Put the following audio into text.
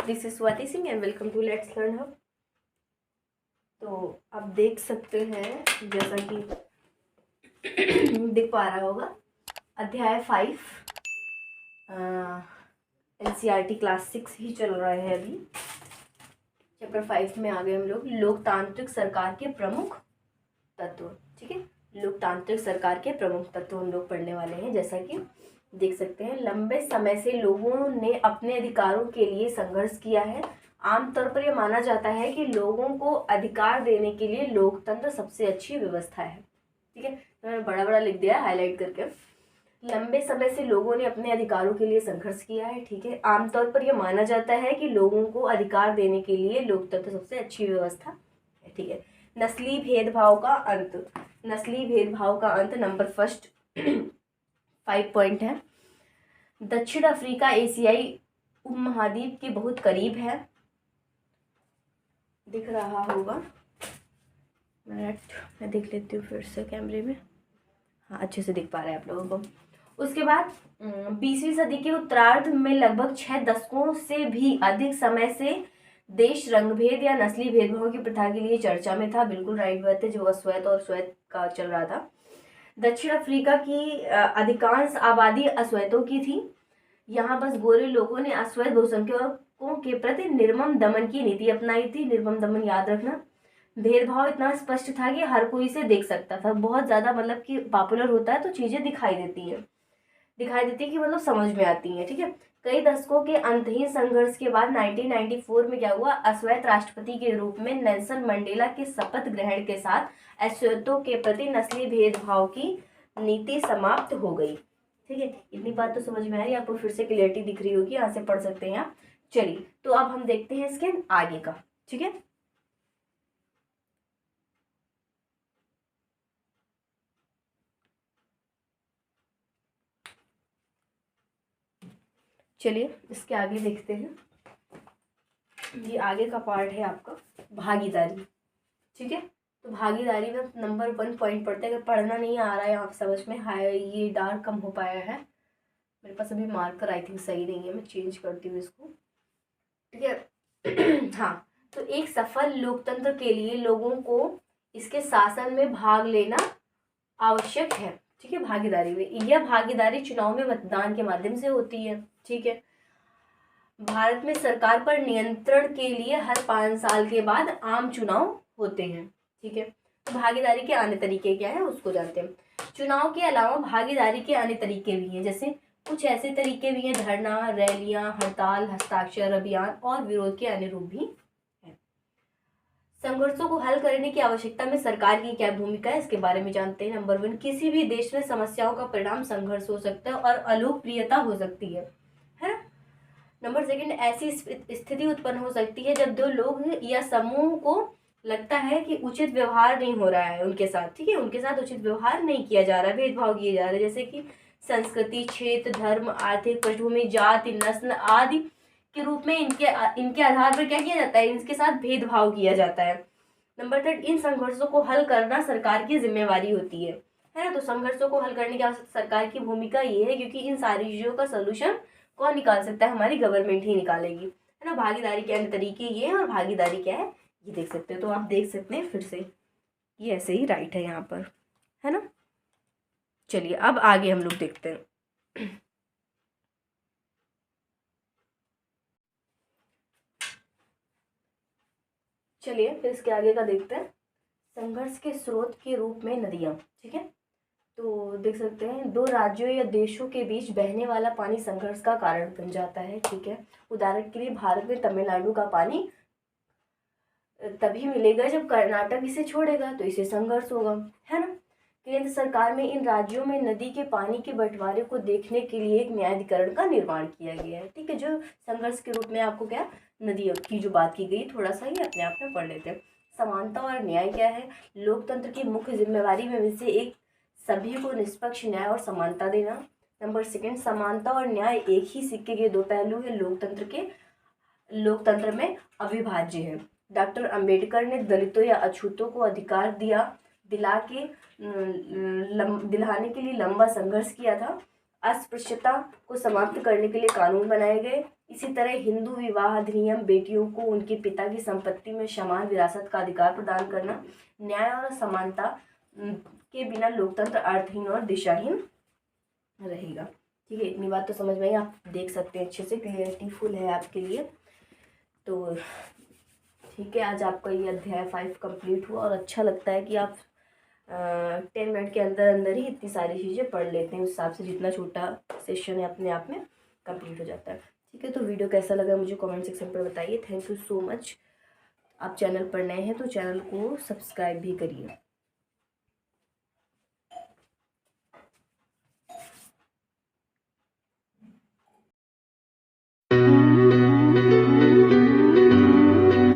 This is Swati Singh and welcome to let's learn hub. तो आप देख सकते हैं जैसा कि दिख पा रहा होगा, अध्याय 5 एनसीईआरटी क्लास 6 ही चल रहा है अभी। चैप्टर 5 में आ गए हम लोग, लोकतांत्रिक सरकार के प्रमुख तत्व। ठीक है, लोकतांत्रिक सरकार के प्रमुख तत्व हम लोग पढ़ने वाले हैं। जैसा कि देख सकते हैं, लंबे समय से लोगों ने अपने अधिकारों के लिए संघर्ष किया है। आमतौर पर यह माना जाता है कि लोगों को अधिकार देने के लिए लोकतंत्र सबसे अच्छी व्यवस्था है। ठीक है, तो मैंने बड़ा बड़ा लिख दिया हाईलाइट करके। लंबे समय से लोगों ने अपने अधिकारों के लिए संघर्ष किया है। ठीक है, आमतौर पर यह माना जाता है कि लोगों को अधिकार देने के लिए लोकतंत्र सबसे अच्छी व्यवस्था है। ठीक है, नस्ली भेदभाव का अंत। नस्ली भेदभाव का अंत नंबर फर्स्ट 5 पॉइंट है। दक्षिण अफ्रीका एशियाई उपमहाद्वीप के बहुत करीब है। दिख रहा होगा, मिनट मैं देख लेती हूँ फिर से कैमरे में। हाँ, अच्छे से दिख पा रहा है आप लोगों को। उसके बाद 20वीं सदी के उत्तरार्ध में लगभग 6 दशकों से भी अधिक समय से देश रंगभेद या नस्ली भेदभाव की प्रथा के लिए चर्चा में था। बिल्कुल राइट बात है, जो अश्वेत और श्वेत का चल रहा था। दक्षिण अफ्रीका की अधिकांश आबादी अश्वेतों की थी। यहाँ बस गोरे लोगों ने अश्वेत बहुसंख्यकों के प्रति निर्मम दमन की नीति अपनाई थी। निर्मम दमन याद रखना। भेदभाव इतना स्पष्ट था कि हर कोई इसे देख सकता था। बहुत ज्यादा मतलब कि पॉपुलर होता है तो चीजें दिखाई देती है कि मतलब समझ में आती है। ठीक है, कई दशकों के अंतहीन संघर्ष के बाद 1994 में क्या हुआ, अश्वेत राष्ट्रपति के रूप में नेल्सन मंडेला के शपथ ग्रहण के साथ अश्वेतों के प्रति नस्ली भेदभाव की नीति समाप्त हो गई। ठीक है, इतनी बात तो समझ में आ रही है आपको, फिर से क्लियरिटी दिख रही होगी, यहाँ से पढ़ सकते हैं आप। चलिए, तो अब हम देखते हैं इसके आगे का। ठीक है, चलिए इसके आगे देखते हैं। ये आगे का पार्ट है आपका भागीदारी। ठीक है, तो भागीदारी में नंबर 1 पॉइंट पढ़ते हैं। अगर पढ़ना नहीं आ रहा है आप समझ में, हाय ये डार्क कम हो पाया है मेरे पास अभी, मार्कर आई थिंक सही नहीं है, मैं चेंज करती हूँ इसको। ठीक है हाँ, तो एक सफल लोकतंत्र के लिए लोगों को इसके शासन में भाग लेना आवश्यक है। ठीक है, भागीदारी में, यह भागीदारी चुनाव में मतदान के माध्यम से होती है। ठीक है, भारत में सरकार पर नियंत्रण के लिए हर 5 साल के बाद आम चुनाव होते हैं। ठीक है, तो भागीदारी के अन्य तरीके क्या है उसको जानते हैं। चुनाव के अलावा भागीदारी के अन्य तरीके भी हैं, जैसे कुछ ऐसे तरीके भी हैं, धरना, रैलियां, हड़ताल, हस्ताक्षर अभियान और विरोध के अन्य रूप भी हैं। संघर्षों को हल करने की आवश्यकता में सरकार की क्या भूमिका है इसके बारे में जानते हैं। नंबर 1, किसी भी देश में समस्याओं का परिणाम संघर्ष हो सकता है और अलोकप्रियता हो सकती है ना। नंबर 2, ऐसी स्थिति उत्पन्न हो सकती है जब दो लोग या समूह को लगता है कि उचित व्यवहार नहीं हो रहा है उनके साथ। ठीक है, उनके साथ उचित व्यवहार नहीं किया जा रहा है, भेदभाव किए जा रहे हैं, जैसे कि संस्कृति, क्षेत्र, धर्म, आर्थिक पृष्ठभूमि, जाति, नस्ल आदि के रूप में इनके आधार पर क्या किया जाता है, इनके साथ भेदभाव किया जाता है। नंबर 3, इन संघर्षों को हल करना सरकार की जिम्मेवारी होती है ना। तो संघर्षों को हल करने की सरकार की भूमिका ये है, क्योंकि इन सारी चीजों का सोल्यूशन कौन निकाल सकता है, हमारी गवर्नमेंट ही निकालेगी, है ना। भागीदारी के अन्य तरीके ये हैं और भागीदारी क्या है ये देख सकते हो। तो आप देख सकते हैं फिर से, ये ऐसे ही राइट है यहाँ पर, है ना। चलिए अब आगे हम लोग देखते हैं। चलिए फिर इसके आगे का देखते हैं। संघर्ष के स्रोत के रूप में नदियाँ। ठीक है, तो देख सकते हैं, 2 राज्यों या देशों के बीच बहने वाला पानी संघर्ष का कारण बन जाता है। ठीक है, उदाहरण के लिए भारत में तमिलनाडु का पानी तभी मिलेगा जब कर्नाटक इसे छोड़ेगा, तो इसे संघर्ष होगा, है ना। केंद्र सरकार में इन राज्यों में नदी के पानी के बंटवारे को देखने के लिए एक न्यायाधिकरण का निर्माण किया गया है। ठीक है, जो संघर्ष के रूप में आपको क्या नदियों की जो बात की गई, थोड़ा सा ही अपने आप में पढ़ लेते हैं। समानता और न्याय क्या है, लोकतंत्र की मुख्य जिम्मेवारी में से एक सभी को निष्पक्ष न्याय और समानता देना। नंबर 2, समानता और न्याय एक ही सिक्के के 2 पहलू है, लोकतंत्र में अविभाज्य है। डॉक्टर अंबेडकर ने दलितों या अछूतों को अधिकार दिलाने के लिए लंबा संघर्ष किया था। अस्पृश्यता को समाप्त करने के लिए कानून बनाए गए। इसी तरह हिंदू विवाह अधिनियम बेटियों को उनके पिता की संपत्ति में समान विरासत का अधिकार प्रदान करना, न्याय और समानता के बिना लोकतंत्र अर्थहीन और दिशाहीन रहेगा। ठीक है, इतनी बात तो समझ में आई, आप देख सकते हैं अच्छे से, क्लियरिटी फुल है आपके लिए। तो ठीक है, आज आपका ये अध्याय 5 कंप्लीट हुआ और अच्छा लगता है कि आप 10 मिनट के अंदर अंदर ही इतनी सारी चीज़ें पढ़ लेते हैं। उस हिसाब से जितना छोटा सेशन है अपने आप में कंप्लीट हो जाता है। ठीक है, तो वीडियो कैसा लगा मुझे कमेंट सेक्शन पर बताइए। Thank you so much. आप चैनल पर नए हैं तो चैनल को सब्सक्राइब भी करिए।